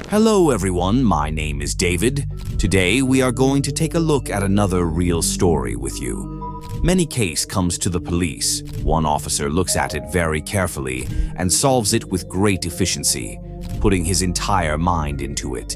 Hello everyone, my name is David. Today we are going to take a look at another real story with you. Many case comes to the police. One officer looks at it very carefully and solves it with great efficiency, putting his entire mind into it.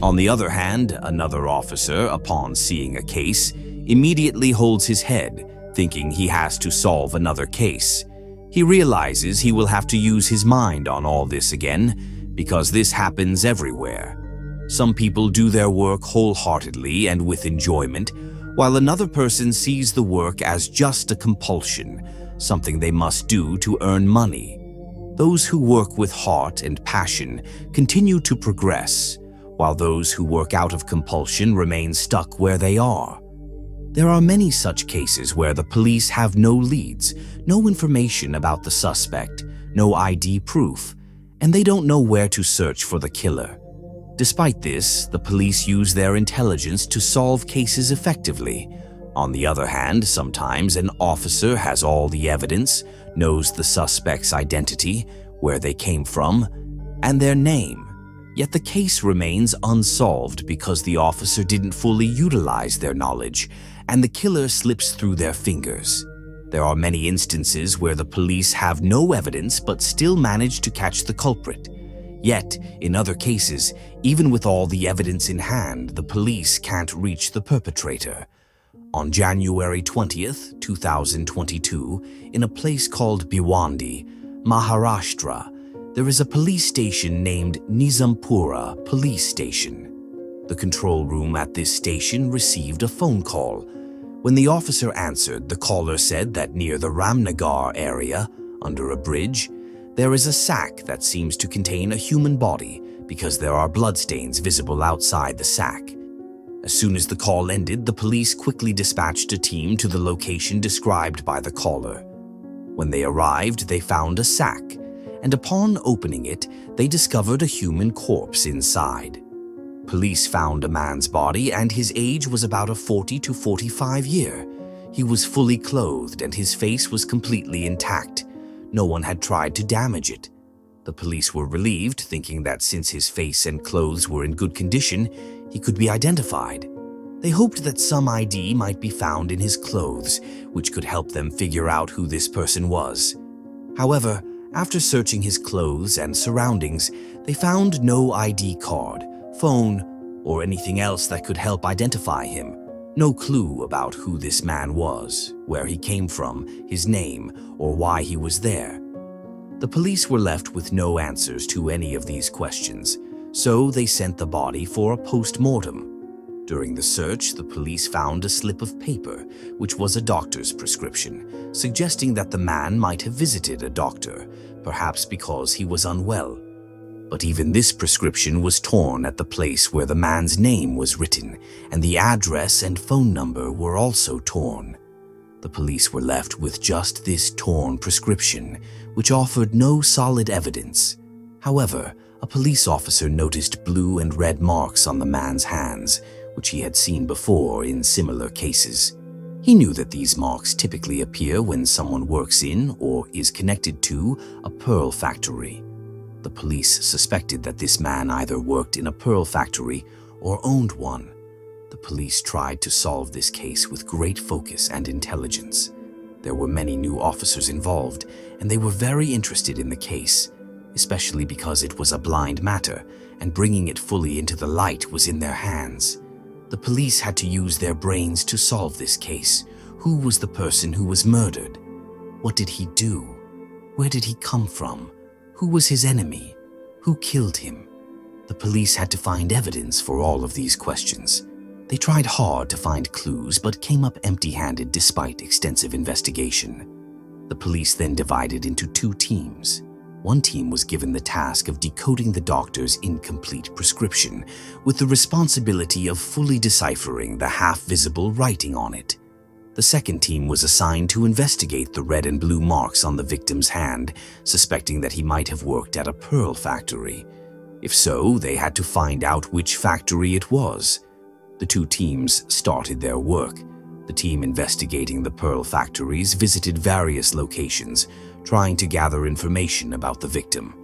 On the other hand, another officer, upon seeing a case, immediately holds his head, thinking he has to solve another case. He realizes he will have to use his mind on all this again, because this happens everywhere. Some people do their work wholeheartedly and with enjoyment, while another person sees the work as just a compulsion, something they must do to earn money. Those who work with heart and passion continue to progress, while those who work out of compulsion remain stuck where they are. There are many such cases where the police have no leads, no information about the suspect, no ID proof, and they don't know where to search for the killer. Despite this, the police use their intelligence to solve cases effectively. On the other hand, sometimes an officer has all the evidence, knows the suspect's identity, where they came from, and their name. Yet the case remains unsolved because the officer didn't fully utilize their knowledge, and the killer slips through their fingers. There are many instances where the police have no evidence but still manage to catch the culprit. Yet, in other cases, even with all the evidence in hand, the police can't reach the perpetrator. On January 20th, 2022, in a place called Bhiwandi, Maharashtra, there is a police station named Nizampura Police Station. The control room at this station received a phone call. When the officer answered, the caller said that near the Ramnagar area, under a bridge, there is a sack that seems to contain a human body because there are bloodstains visible outside the sack. As soon as the call ended, the police quickly dispatched a team to the location described by the caller. When they arrived, they found a sack, and upon opening it, they discovered a human corpse inside. Police found a man's body, and his age was about a 40 to 45 year. He was fully clothed and his face was completely intact. No one had tried to damage it. The police were relieved, thinking that since his face and clothes were in good condition, he could be identified. They hoped that some ID might be found in his clothes, which could help them figure out who this person was. However, after searching his clothes and surroundings, they found no ID card, phone, or anything else that could help identify him. No clue about who this man was, where he came from, his name, or why he was there. The police were left with no answers to any of these questions, so they sent the body for a post-mortem. During the search, the police found a slip of paper, which was a doctor's prescription, suggesting that the man might have visited a doctor, perhaps because he was unwell. But even this prescription was torn at the place where the man's name was written, and the address and phone number were also torn. The police were left with just this torn prescription, which offered no solid evidence. However, a police officer noticed blue and red marks on the man's hands, which he had seen before in similar cases. He knew that these marks typically appear when someone works in or is connected to a pearl factory. The police suspected that this man either worked in a pearl factory or owned one. The police tried to solve this case with great focus and intelligence. There were many new officers involved, and they were very interested in the case, especially because it was a blind matter, and bringing it fully into the light was in their hands. The police had to use their brains to solve this case. Who was the person who was murdered? What did he do? Where did he come from? Who was his enemy? Who killed him? The police had to find evidence for all of these questions. They tried hard to find clues, but came up empty-handed despite extensive investigation. The police then divided into two teams. One team was given the task of decoding the doctor's incomplete prescription, with the responsibility of fully deciphering the half-visible writing on it. The second team was assigned to investigate the red and blue marks on the victim's hand, suspecting that he might have worked at a pearl factory. If so, they had to find out which factory it was. The two teams started their work. The team investigating the pearl factories visited various locations, trying to gather information about the victim.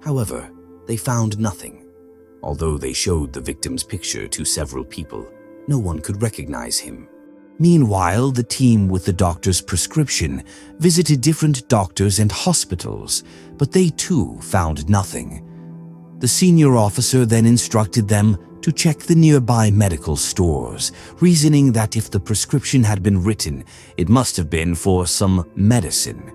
However, they found nothing. Although they showed the victim's picture to several people, no one could recognize him. Meanwhile, the team with the doctor's prescription visited different doctors and hospitals, but they too found nothing. The senior officer then instructed them to check the nearby medical stores, reasoning that if the prescription had been written, it must have been for some medicine.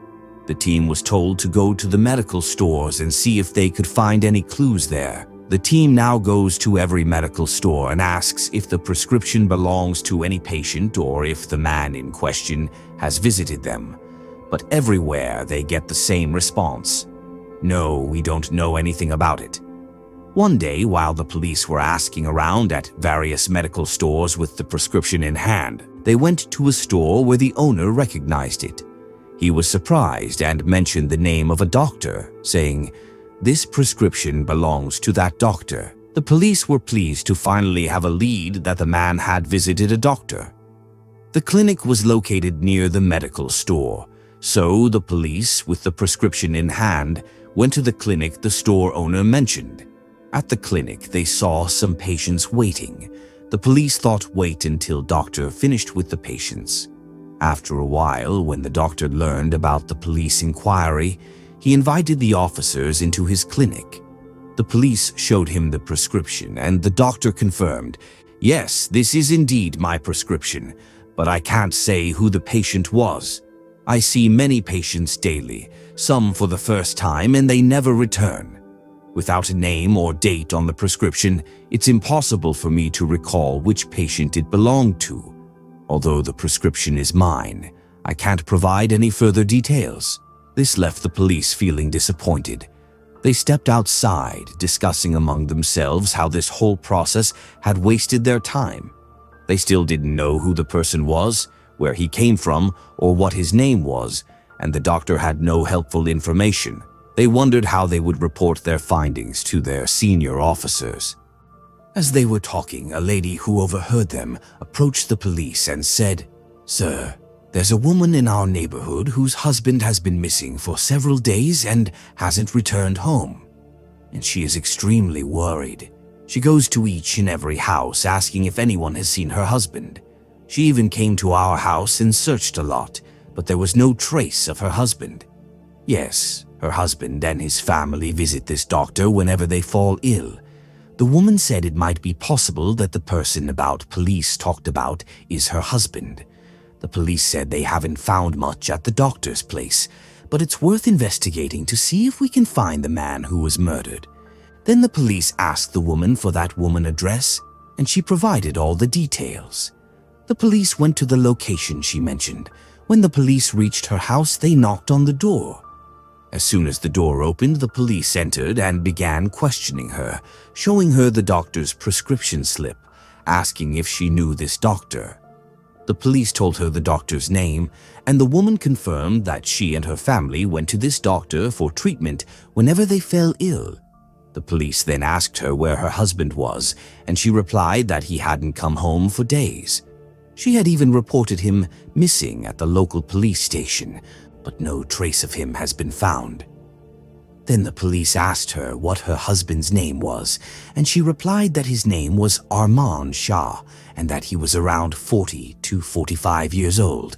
The team was told to go to the medical stores and see if they could find any clues there. The team now goes to every medical store and asks if the prescription belongs to any patient or if the man in question has visited them. But everywhere they get the same response: "No, we don't know anything about it." One day, while the police were asking around at various medical stores with the prescription in hand, they went to a store where the owner recognized it. He was surprised and mentioned the name of a doctor, saying, "This prescription belongs to that doctor." The police were pleased to finally have a lead that the man had visited a doctor. The clinic was located near the medical store, so the police, with the prescription in hand, went to the clinic the store owner mentioned. At the clinic, they saw some patients waiting. The police thought wait until doctor finished with the patients. After a while, when the doctor learned about the police inquiry, he invited the officers into his clinic. The police showed him the prescription, and the doctor confirmed, "Yes, this is indeed my prescription, but I can't say who the patient was. I see many patients daily, some for the first time, and they never return. Without a name or date on the prescription, it's impossible for me to recall which patient it belonged to. Although the prescription is mine, I can't provide any further details." This left the police feeling disappointed. They stepped outside, discussing among themselves how this whole process had wasted their time. They still didn't know who the person was, where he came from, or what his name was, and the doctor had no helpful information. They wondered how they would report their findings to their senior officers. As they were talking, a lady who overheard them approached the police and said, "Sir, there's a woman in our neighborhood whose husband has been missing for several days and hasn't returned home. And she is extremely worried. She goes to each and every house asking if anyone has seen her husband. She even came to our house and searched a lot, but there was no trace of her husband. Yes, her husband and his family visit this doctor whenever they fall ill. The woman said it might be possible that the person about police talked about is her husband. The police said they haven't found much at the doctor's place, but it's worth investigating to see if we can find the man who was murdered." Then the police asked the woman for that woman's address, and she provided all the details. The police went to the location she mentioned. When the police reached her house, they knocked on the door. As soon as the door opened, the police entered and began questioning her, showing her the doctor's prescription slip, asking if she knew this doctor. The police told her the doctor's name, and the woman confirmed that she and her family went to this doctor for treatment whenever they fell ill. The police then asked her where her husband was, and she replied that he hadn't come home for days. She had even reported him missing at the local police station, but no trace of him has been found. Then the police asked her what her husband's name was, and she replied that his name was Armaan Shah and that he was around 40 to 45 years old.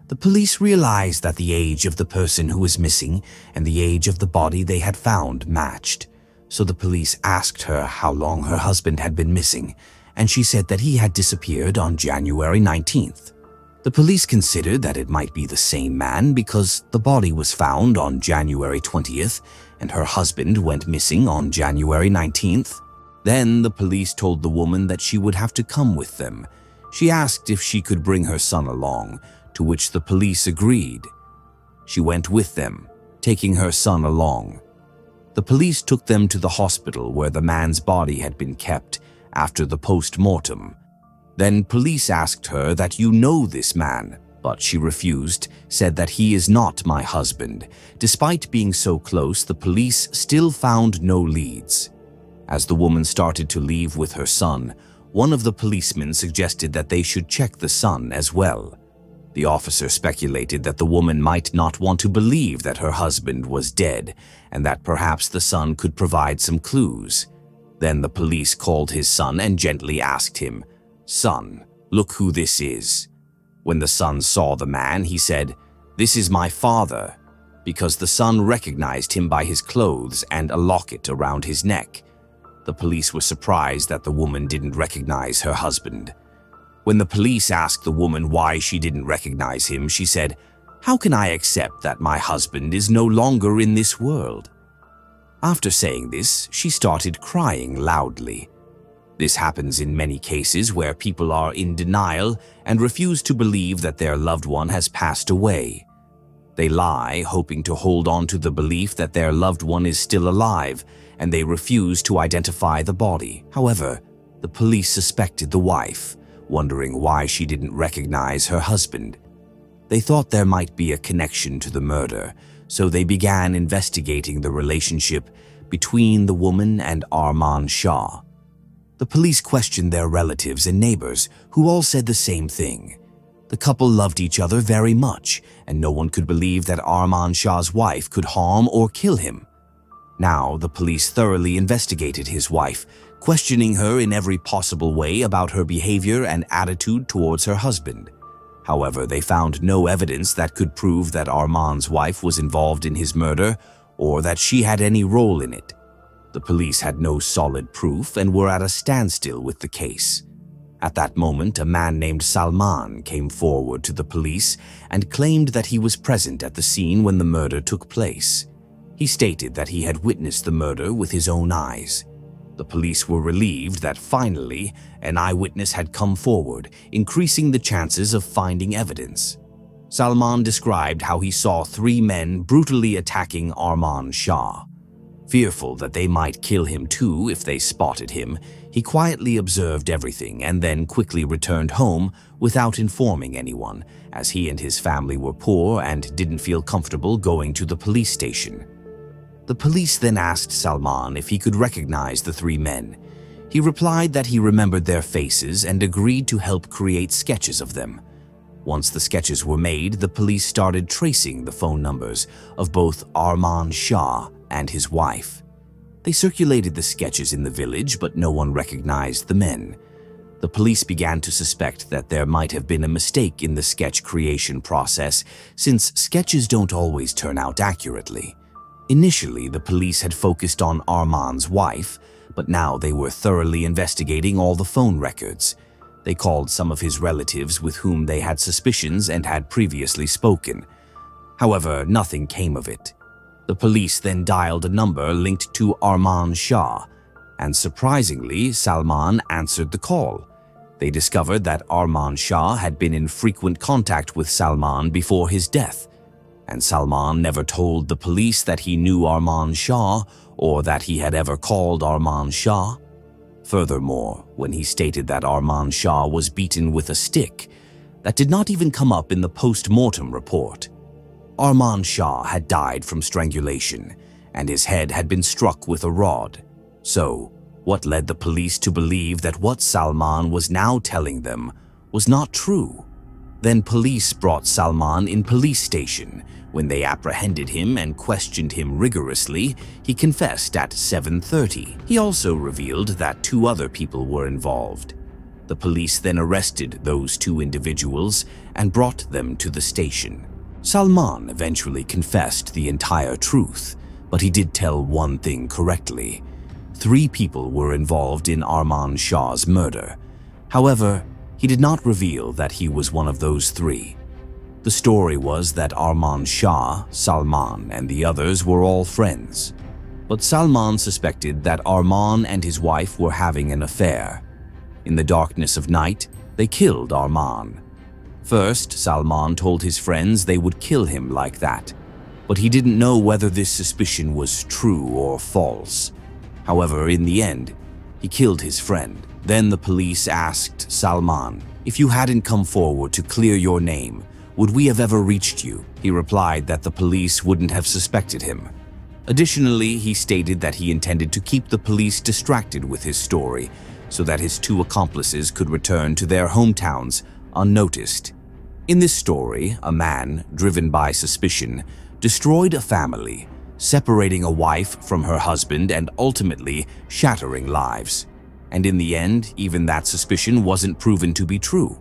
The police realized that the age of the person who was missing and the age of the body they had found matched. So the police asked her how long her husband had been missing, and she said that he had disappeared on January 19th. The police considered that it might be the same man because the body was found on January 20th and her husband went missing on January 19th. Then the police told the woman that she would have to come with them. She asked if she could bring her son along, to which the police agreed. She went with them, taking her son along. The police took them to the hospital where the man's body had been kept after the post-mortem. Then police asked her that you know this man, but she refused, said that he is not my husband. Despite being so close, the police still found no leads. As the woman started to leave with her son, one of the policemen suggested that they should check the son as well. The officer speculated that the woman might not want to believe that her husband was dead and that perhaps the son could provide some clues. Then the police called his son and gently asked him, "Son, look who this is." When the son saw the man, he said, "This is my father," because the son recognized him by his clothes and a locket around his neck. The police were surprised that the woman didn't recognize her husband. When the police asked the woman why she didn't recognize him, she said, "How can I accept that my husband is no longer in this world?" After saying this, she started crying loudly. This happens in many cases where people are in denial and refuse to believe that their loved one has passed away. They lie, hoping to hold on to the belief that their loved one is still alive, and they refuse to identify the body. However, the police suspected the wife, wondering why she didn't recognize her husband. They thought there might be a connection to the murder, so they began investigating the relationship between the woman and Armaan Shah. The police questioned their relatives and neighbors, who all said the same thing. The couple loved each other very much, and no one could believe that Armaan Shah's wife could harm or kill him. Now, the police thoroughly investigated his wife, questioning her in every possible way about her behavior and attitude towards her husband. However, they found no evidence that could prove that Armaan's wife was involved in his murder or that she had any role in it. The police had no solid proof and were at a standstill with the case. At that moment, a man named Salman came forward to the police and claimed that he was present at the scene when the murder took place. He stated that he had witnessed the murder with his own eyes. The police were relieved that finally an eyewitness had come forward, increasing the chances of finding evidence. Salman described how he saw 3 men brutally attacking Armaan Shah. Fearful that they might kill him too if they spotted him, he quietly observed everything and then quickly returned home without informing anyone, as he and his family were poor and didn't feel comfortable going to the police station. The police then asked Salman if he could recognize the 3 men. He replied that he remembered their faces and agreed to help create sketches of them. Once the sketches were made, the police started tracing the phone numbers of both Armaan Shah and his wife. They circulated the sketches in the village, but no one recognized the men. The police began to suspect that there might have been a mistake in the sketch creation process, since sketches don't always turn out accurately. Initially, the police had focused on Armaan's wife, but now they were thoroughly investigating all the phone records. They called some of his relatives with whom they had suspicions and had previously spoken. However, nothing came of it. The police then dialed a number linked to Armaan Shah, and surprisingly, Salman answered the call. They discovered that Armaan Shah had been in frequent contact with Salman before his death, and Salman never told the police that he knew Armaan Shah or that he had ever called Armaan Shah. Furthermore, when he stated that Armaan Shah was beaten with a stick, that did not even come up in the post-mortem report. Armaan Shah had died from strangulation, and his head had been struck with a rod. So, what led the police to believe that what Salman was now telling them was not true? Then police brought Salman in police station. When they apprehended him and questioned him rigorously, he confessed at 7:30. He also revealed that 2 other people were involved. The police then arrested those 2 individuals and brought them to the station. Salman eventually confessed the entire truth, but he did tell one thing correctly. 3 people were involved in Armaan Shah's murder. However, he did not reveal that he was one of those 3. The story was that Armaan Shah, Salman, and the others were all friends. But Salman suspected that Armaan and his wife were having an affair. In the darkness of night, they killed Armaan. First, Salman told his friends they would kill him like that, but he didn't know whether this suspicion was true or false. However, in the end, he killed his friend. Then the police asked Salman, "If you hadn't come forward to clear your name, would we have ever reached you?" He replied that the police wouldn't have suspected him. Additionally, he stated that he intended to keep the police distracted with his story so that his 2 accomplices could return to their hometowns unnoticed. In this story, a man, driven by suspicion, destroyed a family, separating a wife from her husband and ultimately shattering lives. And in the end, even that suspicion wasn't proven to be true.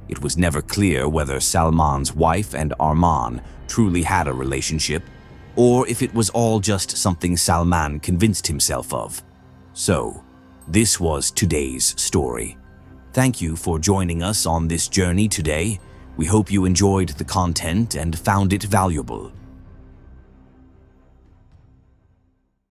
It was never clear whether Salman's wife and Armaan truly had a relationship, or if it was all just something Salman convinced himself of. So, this was today's story. Thank you for joining us on this journey today. We hope you enjoyed the content and found it valuable.